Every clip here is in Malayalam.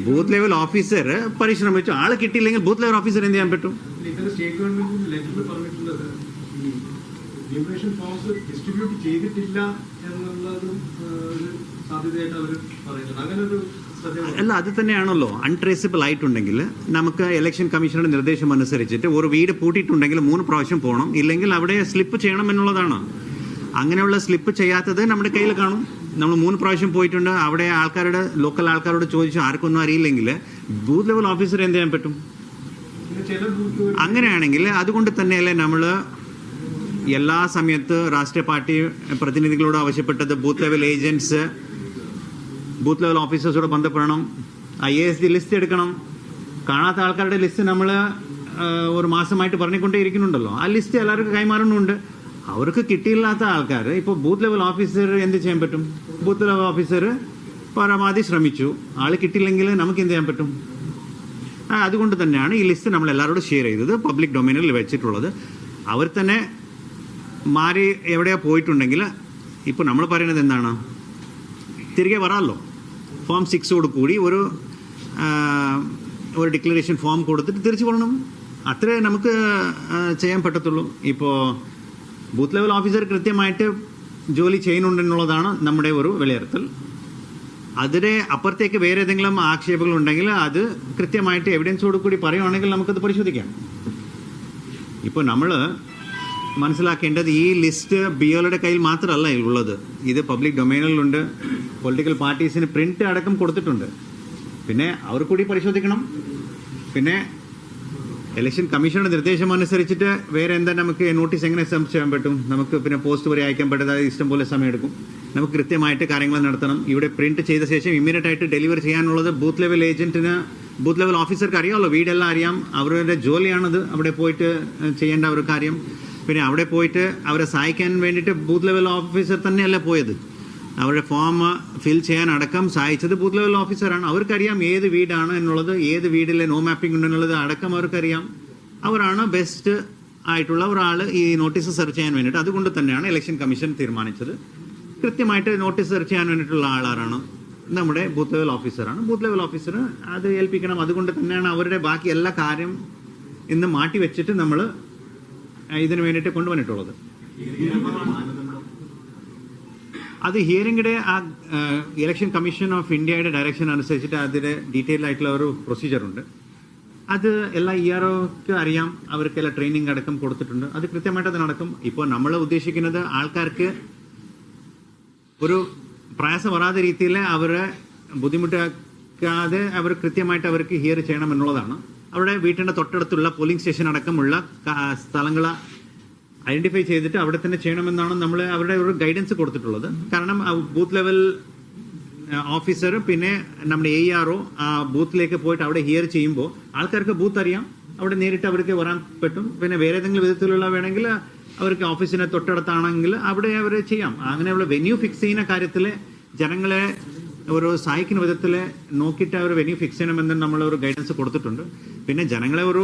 ബൂത്ത് ലെവൽ ഓഫീസർ പരിശ്രമിച്ചു, ആള് കിട്ടിയില്ലെങ്കിൽ ബൂത്ത് ലെവൽ ഓഫീസർ എന്ത് ചെയ്യാൻ പറ്റും? സ്റ്റേറ്റ് ഗവൺമെന്റ് ലെറ്ററിൽ പറഞ്ഞിട്ടുള്ളത് ന്യൂമറേഷൻ ഫോംസ് ഡിസ്ട്രിബ്യൂട്ട് ചെയ്തിട്ടില്ല എന്നുള്ളതും ഒരു സാധ്യതയായിട്ട് അവർ പറയുന്നത്. അങ്ങനെ ഒരു അല്ല, അത് തന്നെയാണല്ലോ. അൺട്രേസബിൾ ആയിട്ടുണ്ടെങ്കിൽ നമുക്ക് ഇലക്ഷൻ കമ്മീഷനുടെ നിർദ്ദേശം അനുസരിച്ചിട്ട് ഒരു വീട് പൂട്ടിയിട്ടുണ്ടെങ്കിൽ 3 പ്രാവശ്യം പോകണം, ഇല്ലെങ്കിൽ അവിടെ സ്ലിപ്പ് ചെയ്യണം എന്നുള്ളതാണ്. അങ്ങനെയുള്ള സ്ലിപ്പ് ചെയ്യാത്തത് നമ്മുടെ കയ്യിൽ കാണും. നമ്മൾ 3 പ്രാവശ്യം പോയിട്ടുണ്ട്, അവിടെ ആൾക്കാരുടെ ലോക്കൽ ആൾക്കാരോട് ചോദിച്ചു ആർക്കൊന്നും അറിയില്ലെങ്കിൽ ബൂത്ത് ലെവൽ ഓഫീസർ എന്ത് ചെയ്യാൻ പറ്റും? അങ്ങനെയാണെങ്കിൽ അതുകൊണ്ട് തന്നെയല്ലേ നമ്മൾ എല്ലാ സമയത്ത് രാഷ്ട്രീയ പാർട്ടി പ്രതിനിധികളോട് ആവശ്യപ്പെട്ടത് booth level agents booth level ഓഫീസേഴ്സോട് ബന്ധപ്പെടണം, IASD ലിസ്റ്റ് എടുക്കണം. കാണാത്ത ആൾക്കാരുടെ ലിസ്റ്റ് നമ്മൾ ഒരു മാസമായിട്ട് പറഞ്ഞുകൊണ്ടേ ഇരിക്കുന്നുണ്ടല്ലോ. ആ ലിസ്റ്റ് എല്ലാവർക്കും കൈമാറുന്നുണ്ട്. അവർക്ക് കിട്ടിയില്ലാത്ത ആൾക്കാർ ഇപ്പോൾ ബൂത്ത് ലെവൽ ഓഫീസർ എന്ത് ചെയ്യാൻ പറ്റും? ബൂത്ത് ലെവൽ ഓഫീസർ പരമാവധി ശ്രമിച്ചു, ആൾ കിട്ടിയില്ലെങ്കിൽ നമുക്ക് എന്ത് ചെയ്യാൻ പറ്റും? അതുകൊണ്ട് തന്നെയാണ് ഈ ലിസ്റ്റ് നമ്മൾ എല്ലാവരോടും ഷെയർ ചെയ്തത്, പബ്ലിക് ഡൊമൈനിൽ വെച്ചിട്ടുള്ളത്. അവർ തന്നെ മാറി എവിടെയാ പോയിട്ടുണ്ടെങ്കിൽ ഇപ്പോൾ നമ്മൾ പറയുന്നത് എന്താണ്? തിരികെ വരാമല്ലോ. ഫോം 6 കൂടി ഒരു ഡിക്ലറേഷൻ ഫോം കൊടുത്തിട്ട് തിരിച്ചു പോകണം. അത്രേ നമുക്ക് ചെയ്യാൻ പറ്റത്തുള്ളൂ. ഇപ്പോൾ ബൂത്ത് ലെവൽ ഓഫീസർ കൃത്യമായിട്ട് ജോലി ചെയ്യുന്നുണ്ടെന്നുള്ളതാണ് നമ്മുടെ ഒരു വിലയിരുത്തൽ. അതിന് അപ്പുറത്തേക്ക് വേറെ ഏതെങ്കിലും ആക്ഷേപങ്ങൾ ഉണ്ടെങ്കിൽ അത് കൃത്യമായിട്ട് എവിഡൻസോട് കൂടി പറയുവാണെങ്കിൽ നമുക്കത് പരിശോധിക്കാം. ഇപ്പോൾ നമ്മൾ മനസ്സിലാക്കേണ്ടത് ഈ ലിസ്റ്റ് BLOയുടെ കയ്യിൽ മാത്രമല്ല ഉള്ളത്, ഇത് പബ്ലിക് ഡൊമൈനിലുണ്ട്. പൊളിറ്റിക്കൽ പാർട്ടീസിന് പ്രിന്റ് അടക്കം കൊടുത്തിട്ടുണ്ട്. പിന്നെ അവർ കൂടി പരിശോധിക്കണം. പിന്നെ ഇലക്ഷൻ കമ്മീഷനുടെ നിർദ്ദേശം അനുസരിച്ചിട്ട് വേറെ എന്താ നമുക്ക് നോട്ടീസ് എങ്ങനെ സബ്മിറ്റ് ചെയ്യാൻ പറ്റും? നമുക്ക് പിന്നെ പോസ്റ്റ് വരെ അയക്കാൻ പറ്റാതെ ഇഷ്ടം പോലെ സമയമെടുക്കും. നമുക്ക് കൃത്യമായിട്ട് കാര്യങ്ങൾ നടത്തണം. ഇവിടെ പ്രിന്റ് ചെയ്ത ശേഷം ഇമ്മീഡിയറ്റ് ആയിട്ട് ഡെലിവർ ചെയ്യാനുള്ളത് ബൂത്ത് ലെവൽ ഏജന്റിന്, ബൂത്ത് ലെവൽ ഓഫീസർക്ക് അറിയാമല്ലോ, വീടെല്ലാം അറിയാം. അവരുടെ ജോലിയാണത്, അവിടെ പോയിട്ട് ചെയ്യേണ്ട ഒരു കാര്യം. പിന്നെ അവിടെ പോയിട്ട് അവരെ സഹായിക്കാൻ വേണ്ടിയിട്ട് ബൂത്ത് ലെവൽ ഓഫീസർ തന്നെയല്ല പോയത്. അവരുടെ ഫോം ഫിൽ ചെയ്യാൻ അടക്കം സഹായിച്ചത് ബൂത്ത് ലെവൽ ഓഫീസറാണ്. അവർക്കറിയാം ഏത് വീടാണ് എന്നുള്ളത്, ഏത് വീട്ടിലെ നോ മാപ്പിംഗ് ഉണ്ടെന്നുള്ളത് അടക്കം അവർക്കറിയാം. അവരാണ് ബെസ്റ്റ് ആയിട്ടുള്ള ഒരാൾ ഈ നോട്ടീസ് സെർച്ച് ചെയ്യാൻ വേണ്ടിയിട്ട്. അതുകൊണ്ട് തന്നെയാണ് ഇലക്ഷൻ കമ്മീഷൻ തീരുമാനിച്ചത് കൃത്യമായിട്ട് നോട്ടീസ് സെർച്ച് ചെയ്യാൻ വേണ്ടിയിട്ടുള്ള ആളാരാണ്? നമ്മുടെ ബൂത്ത് ലെവൽ ഓഫീസറാണ്. ബൂത്ത് ലെവൽ ഓഫീസർ അത് ഏൽപ്പിക്കണം. അതുകൊണ്ട് തന്നെയാണ് അവരുടെ ബാക്കി എല്ലാ കാര്യം ഇന്ന് മാറ്റി വെച്ചിട്ട് നമ്മൾ ഇതിന് വേണ്ടിയിട്ട് കൊണ്ടുവന്നിട്ടുള്ളത്. അത് ഹിയറിംഗിടെ ആ ഇലക്ഷൻ കമ്മീഷൻ ഓഫ് ഇന്ത്യയുടെ ഡയറക്ഷൻ അനുസരിച്ചിട്ട് അതിൻ്റെ ഡീറ്റെയിൽ ആയിട്ടുള്ള ഒരു പ്രൊസീജിയറുണ്ട്. അത് എല്ലാ EROക്ക് അറിയാം. അവർക്കെല്ലാം ട്രെയിനിങ് അടക്കം കൊടുത്തിട്ടുണ്ട്. അത് കൃത്യമായിട്ട് അത് നടക്കും. ഇപ്പോൾ നമ്മൾ ഉദ്ദേശിക്കുന്നത് ആൾക്കാർക്ക് ഒരു പ്രയാസം വരാത്ത രീതിയിൽ അവരെ ബുദ്ധിമുട്ടാക്കാതെ അവർ കൃത്യമായിട്ട് അവർക്ക് ഹിയർ ചെയ്യണം എന്നുള്ളതാണ്. അവിടെ വീട്ടിൻ്റെ തൊട്ടടുത്തുള്ള പോളിംഗ് സ്റ്റേഷൻ അടക്കമുള്ള സ്ഥലങ്ങൾ ഐഡന്റിഫൈ ചെയ്തിട്ട് അവിടെ തന്നെ ചെയ്യണമെന്നാണ് നമ്മൾ അവരുടെ ഒരു ഗൈഡൻസ് കൊടുത്തിട്ടുള്ളത്. കാരണം ബൂത്ത് ലെവൽ ഓഫീസർ പിന്നെ നമ്മുടെ ARO ആ ബൂത്തിലേക്ക് പോയിട്ട് അവിടെ ഹിയർ ചെയ്യുമ്പോൾ ആൾക്കാർക്ക് ബൂത്ത് അറിയാം, അവിടെ നേരിട്ട് അവർക്ക് വരാൻ പറ്റും. പിന്നെ വേറെ ഏതെങ്കിലും വിധത്തിലുള്ള വേണമെങ്കിൽ അവർക്ക് ഓഫീസിന് തൊട്ടടുത്താണെങ്കിൽ അവിടെ അവർ ചെയ്യാം. അങ്ങനെയുള്ള വെന്യൂ ഫിക്സ് ചെയ്യുന്ന കാര്യത്തിൽ ജനങ്ങളെ ഒരു സഹായിക്കുന്ന വിധത്തിൽ നോക്കിയിട്ട് അവർ വെന്യൂ ഫിക്സ് ചെയ്യണമെന്ന് നമ്മൾ ഒരു ഗൈഡൻസ് കൊടുത്തിട്ടുണ്ട്. പിന്നെ ജനങ്ങളെ ഒരു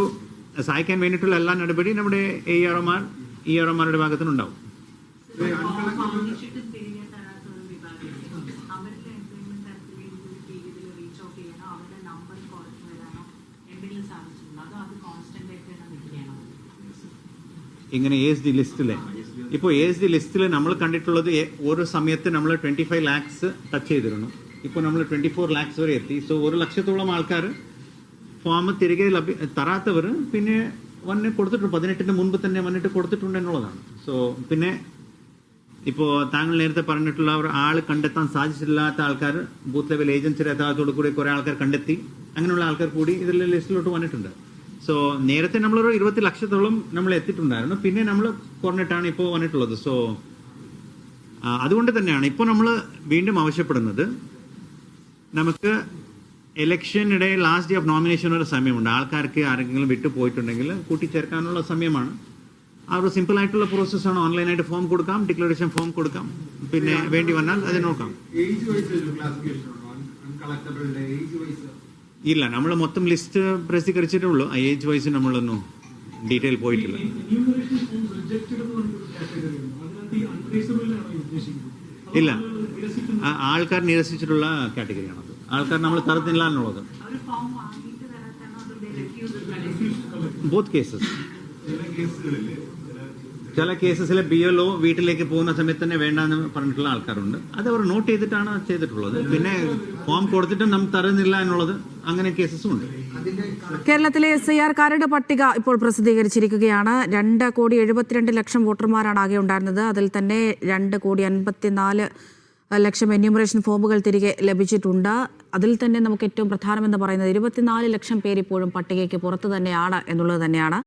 സഹായിക്കാൻ വേണ്ടിയിട്ടുള്ള എല്ലാ നടപടി നമ്മുടെ EROമാരുടെ ഭാഗത്തുനിന്നുണ്ടാവും. ഇങ്ങനെ ASD ലിസ്റ്റിലെ ഇപ്പോൾ ASD ലിസ്റ്റിൽ നമ്മൾ കണ്ടിട്ടുള്ളത് ഒരു സമയത്ത് നമ്മൾ 25 lakhs ടച്ച് ചെയ്തിരുന്നു. ഇപ്പോൾ നമ്മൾ 24 lakhs വരെ എത്തി. സോ 1 ലക്ഷത്തോളം ആൾക്കാർ ഫോം തിരികെ തരാത്തവർ പിന്നെ കൊടുത്തിട്ടുണ്ട്. 18-ന് മുൻപ് തന്നെ വന്നിട്ട് കൊടുത്തിട്ടുണ്ട് എന്നുള്ളതാണ്. സോ പിന്നെ ഇപ്പോൾ താങ്കൾ നേരത്തെ പറഞ്ഞിട്ടുള്ള ഒരു ആൾ കണ്ടെത്താൻ സാധിച്ചിട്ടില്ലാത്ത ആൾക്കാർ ബൂത്ത് ലെവൽ ഏജൻസിയുടെ എത്താത്തോടു കൂടി കുറേ ആൾക്കാർ കണ്ടെത്തി. അങ്ങനെയുള്ള ആൾക്കാർ കൂടി ഇതിൽ ലിസ്റ്റിലോട്ട് വന്നിട്ടുണ്ട്. സോ നേരത്തെ നമ്മളൊരു 20 ലക്ഷത്തോളം നമ്മൾ എത്തിയിട്ടുണ്ടായിരുന്നു. പിന്നെ നമ്മൾ കുറഞ്ഞിട്ടാണ് ഇപ്പോൾ വന്നിട്ടുള്ളത്. സോ അതുകൊണ്ട് തന്നെയാണ് ഇപ്പോൾ നമ്മൾ വീണ്ടും ആവശ്യപ്പെടുന്നത്, നമുക്ക് ഇലക്ഷനിടെ ലാസ്റ്റ് ഡേ ഓഫ് നോമിനേഷൻ ഒരു സമയമുണ്ട്. ആൾക്കാർക്ക് ആരെങ്കിലും വിട്ടു പോയിട്ടുണ്ടെങ്കിൽ കൂട്ടിച്ചേർക്കാനുള്ള സമയമാണ്. ആ ഒരു സിമ്പിൾ ആയിട്ടുള്ള പ്രോസസ്സാണ്. ഓൺലൈനായിട്ട് ഫോം കൊടുക്കാം, ഡിക്ലറേഷൻ ഫോം കൊടുക്കാം, പിന്നെ വേണ്ടി വന്നാൽ അത് നോക്കാം. ഇല്ല, നമ്മൾ മൊത്തം ലിസ്റ്റ് പ്രസിദ്ധീകരിച്ചിട്ടേ ഉള്ളൂ. ഏജ് വൈസ് നമ്മളൊന്നും ഡീറ്റെയിൽ പോയിട്ടില്ല. ഇല്ല, ആൾക്കാർ നിരസിച്ചിട്ടുള്ള കാറ്റഗറിയാണത്. ആൾക്കാർ നമ്മൾ തരത്തില്ല എന്നുള്ളത്. Both cases. ചില കേസസിലെ BLO വീട്ടിലേക്ക് പോകുന്ന സമയത്ത് തന്നെ വേണ്ടെന്ന് പറഞ്ഞിട്ടുള്ള ആൾക്കാരുണ്ട്. അത് അവർ നോട്ട് ചെയ്തിട്ടാണ് ചെയ്തിട്ടുള്ളത്. പിന്നെ ഫോം കൊടുത്തിട്ടും നമുക്ക് തരുന്നില്ല എന്നുള്ളത് അങ്ങനെ കേസസും ഉണ്ട്. കേരളത്തിലെ SIR-കാരുടെ പട്ടിക ഇപ്പോൾ പ്രസിദ്ധീകരിച്ചിരിക്കുകയാണ്. 2,72,00,000 വോട്ടർമാരാണ് ആകെ ഉണ്ടായിരുന്നത്. അതിൽ തന്നെ 2,54,00,000 എന്യൂമറേഷൻ ഫോമുകൾ തിരികെ ലഭിച്ചിട്ടുണ്ട്. അതിൽ തന്നെ നമുക്ക് ഏറ്റവും പ്രധാനമെന്ന് പറയുന്നത് 24 ലക്ഷം പേര് ഇപ്പോഴും പട്ടികയ്ക്ക് പുറത്ത് തന്നെയാണ് എന്നുള്ളത് തന്നെയാണ്.